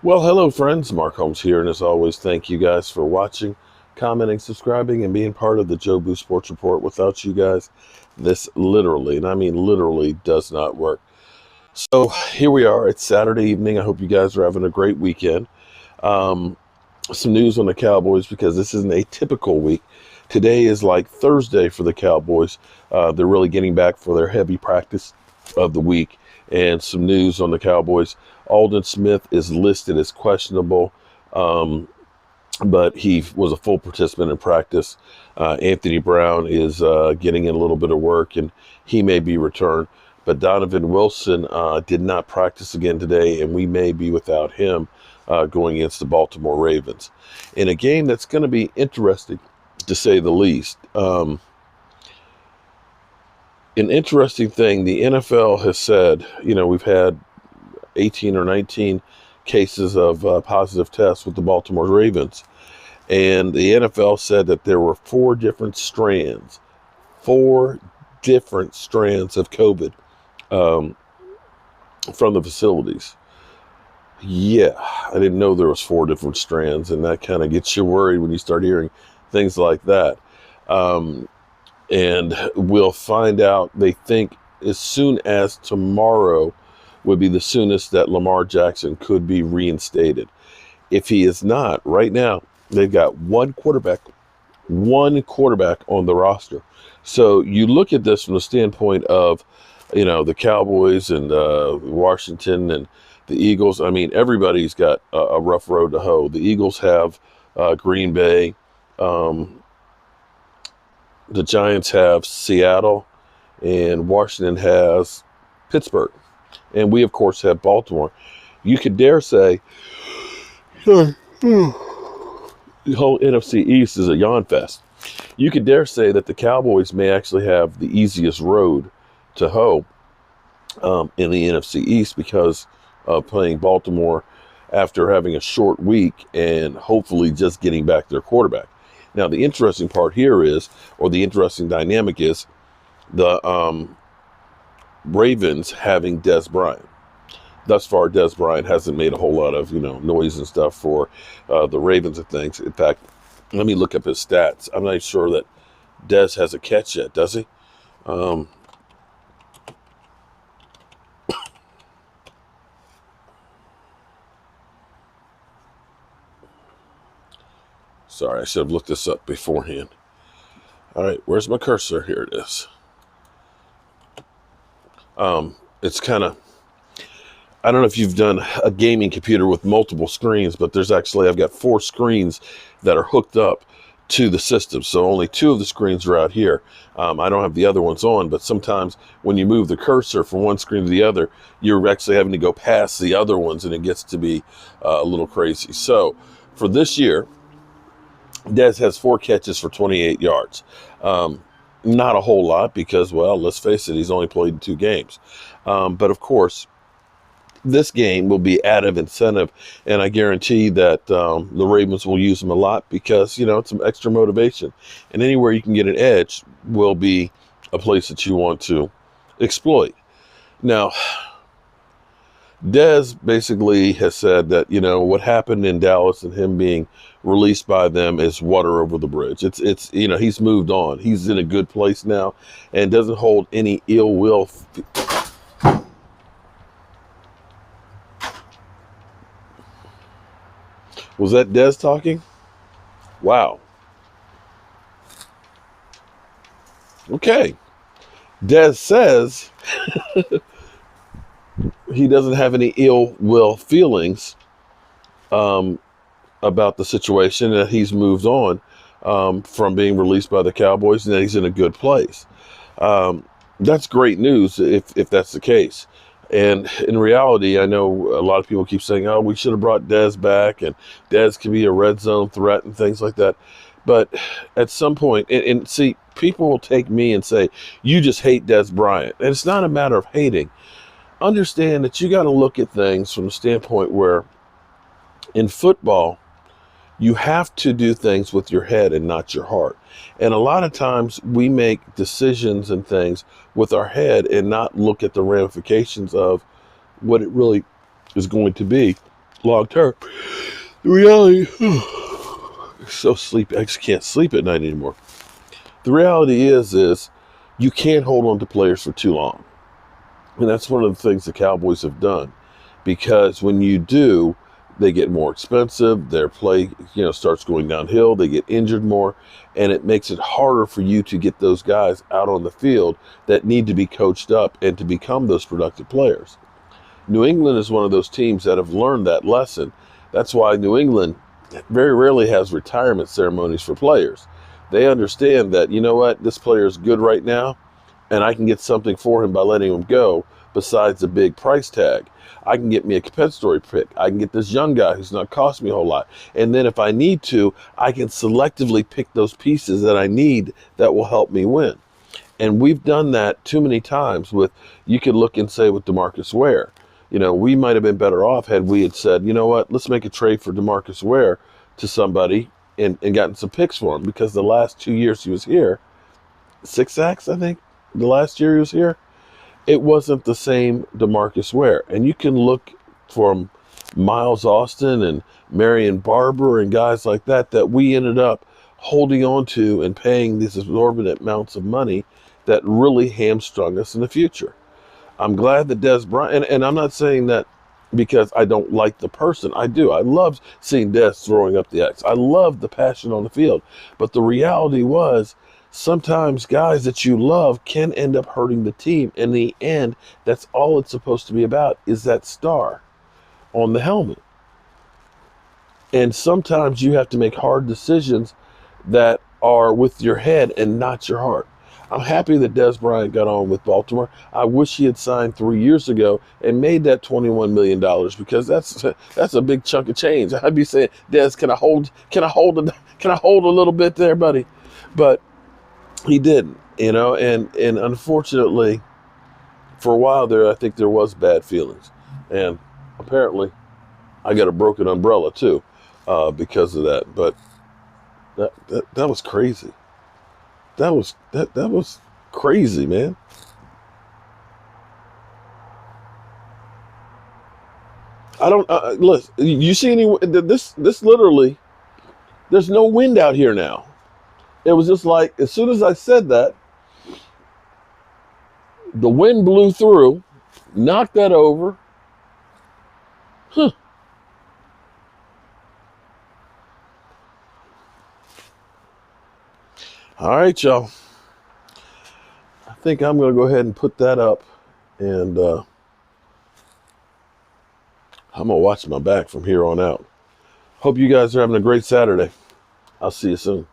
Well, hello, friends. Mark Holmes here, and as always, thank you guys for watching, commenting, subscribing, and being part of the Joe Boo Sports Report. Without you guys, this literally, and I mean literally, does not work. So here we are. It's Saturday evening. I hope you guys are having a great weekend. Um, some news on the Cowboys because this isn't a typical week. Today is like Thursday for the Cowboys. They're really getting back for their heavy practice of the week. And some news on the Cowboys. Aldon Smith is listed as questionable, but he was a full participant in practice. Anthony Brown is getting in a little bit of work, and he may be returned. But Donovan Wilson did not practice again today, and we may be without him going against the Baltimore Ravens in a game that's going to be interesting, to say the least. An interesting thing, the NFL has said, we've had 18 or 19 cases of positive tests with the Baltimore Ravens. And the NFL said that there were four different strands of COVID from the facilities. Yeah, I didn't know there was four different strands, and that kind of gets you worried when you start hearing things like that. And we'll find out, they think, as soon as tomorrow would be the soonest that Lamar Jackson could be reinstated. If he is not, right now, they've got one quarterback on the roster. So you look at this from the standpoint of, the Cowboys and Washington and the Eagles. I mean, everybody's got a rough road to hoe. The Eagles have Green Bay. The Giants have Seattle, and Washington has Pittsburgh. And we, of course, have Baltimore. You could dare say the whole NFC East is a yawn fest. You could dare say that the Cowboys may actually have the easiest road to hoe in the NFC East because of playing Baltimore after having a short week and hopefully just getting back their quarterback. Now, the interesting part here is, or the interesting dynamic is, the Ravens having Dez Bryant. Thus far, Dez Bryant hasn't made a whole lot of, noise and stuff for the Ravens and things. In fact, let me look up his stats. I'm not sure that Dez has a catch yet, does he? Sorry, I should have looked this up beforehand. All right, where's my cursor? Here it is. It's kind of, I don't know if you've done a gaming computer with multiple screens, but I've got four screens that are hooked up to the system. So only two of the screens are out here. I don't have the other ones on, but sometimes when you move the cursor from one screen to the other, you're actually having to go past the other ones, and it gets to be a little crazy. So for this year, Dez has 4 catches for 28 yards. Not a whole lot because, well, let's face it, he's only played in 2 games. But of course, this game will be added incentive, and I guarantee that the Ravens will use him a lot because, it's some extra motivation. And anywhere you can get an edge will be a place that you want to exploit. Now, Dez basically has said that, what happened in Dallas and him being released by them is water over the bridge. It's he's moved on. He's in a good place now and doesn't hold any ill will. Was that Dez talking? Wow. Okay. Dez says he doesn't have any ill will feelings about the situation, that he's moved on from being released by the Cowboys, and that he's in a good place. That's great news if that's the case. And in reality, I know a lot of people keep saying, oh, we should have brought Dez back, and Dez can be a red zone threat and things like that. But at some point, and see, people will take me and say, you just hate Dez Bryant. And it's not a matter of hating. Understand that you got to look at things from the standpoint where in football, you have to do things with your head and not your heart. And a lot of times we make decisions and things with our head and not look at the ramifications of what it really is going to be long term. The reality, so sleepy. I just can't sleep at night anymore. The reality is you can't hold on to players for too long. And that's one of the things the Cowboys have done, because when you do, they get more expensive. Their play, starts going downhill. They get injured more, and it makes it harder for you to get those guys out on the field that need to be coached up and to become those productive players. New England is one of those teams that have learned that lesson. That's why New England very rarely has retirement ceremonies for players. They understand that, you know what, this player is good right now, and I can get something for him by letting him go besides a big price tag. I can get me a compensatory pick. I can get this young guy who's not cost me a whole lot. And then if I need to, I can selectively pick those pieces that I need that will help me win. And we've done that too many times with, you could look and say with DeMarcus Ware. We might have been better off had we had said, you know what, let's make a trade for DeMarcus Ware to somebody and gotten some picks for him, because the last 2 years he was here, 6 sacks, I think, the last year he was here, it wasn't the same DeMarcus Ware. And you can look from Miles Austin and Marion Barber and guys like that we ended up holding on to and paying these exorbitant amounts of money that really hamstrung us in the future. I'm glad that Dez Bryant, and I'm not saying that because I don't like the person. I do. I love seeing Dez throwing up the X. I love the passion on the field. But the reality was, sometimes guys that you love can end up hurting the team. In the end, that's all it's supposed to be about, is that star on the helmet. And sometimes you have to make hard decisions that are with your head and not your heart. I'm happy that Dez Bryant got on with Baltimore. I wish he had signed 3 years ago and made that $21 million, because that's a big chunk of change. I'd be saying, Dez, can I hold a little bit there, buddy? But he didn't, and unfortunately, for a while there, I think there was bad feelings. And apparently I got a broken umbrella too, because of that. But that was crazy. That was crazy, man. I don't listen. You see any? This literally. There's no wind out here now. It was just like, as soon as I said that, the wind blew through, knocked that over. Huh. All right, y'all. I think I'm going to go ahead and put that up, and I'm going to watch my back from here on out. Hope you guys are having a great Saturday. I'll see you soon.